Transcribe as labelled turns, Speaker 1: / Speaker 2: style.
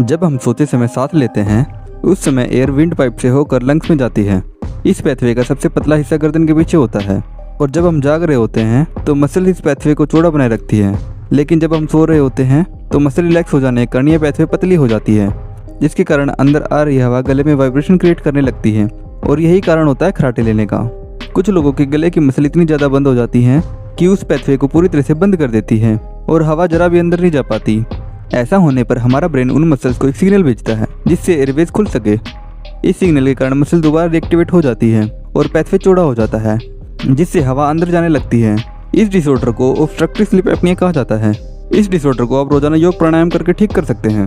Speaker 1: जब हम सोते समय सांस लेते हैं उस समय एयर विंड पाइप से होकर लंग्स में जाती है। इस पैथवे का सबसे पतला हिस्सा गर्दन के पीछे होता है और जब हम जाग रहे होते हैं तो मसल इस पैथवे को चौड़ा बनाए रखती है, लेकिन जब हम सो रहे होते हैं तो मसल रिलैक्स हो जाने के कारण यह पैथवे पतली हो जाती है, जिसके कारण अंदर आ रही हवा गले में वाइब्रेशन क्रिएट करने लगती है और यही कारण होता है खराटे लेने का। कुछ लोगों के गले की मसल इतनी ज़्यादा बंद हो जाती है कि उस पैथवे को पूरी तरह से बंद कर देती है और हवा जरा भी अंदर नहीं जा पाती। ऐसा होने पर हमारा ब्रेन उन मसल्स को एक सिग्नल भेजता है जिससे एयरवेज खुल सके। इस सिग्नल के कारण मसल दोबारा रिएक्टिवेट हो जाती है और पैथवे चौड़ा हो जाता है, जिससे हवा अंदर जाने लगती है। इस डिसऑर्डर को ऑब्स्ट्रक्टिव स्लीप एपनिया कहा जाता है। इस डिसऑर्डर को आप रोजाना योग प्राणायाम करके ठीक कर सकते हैं।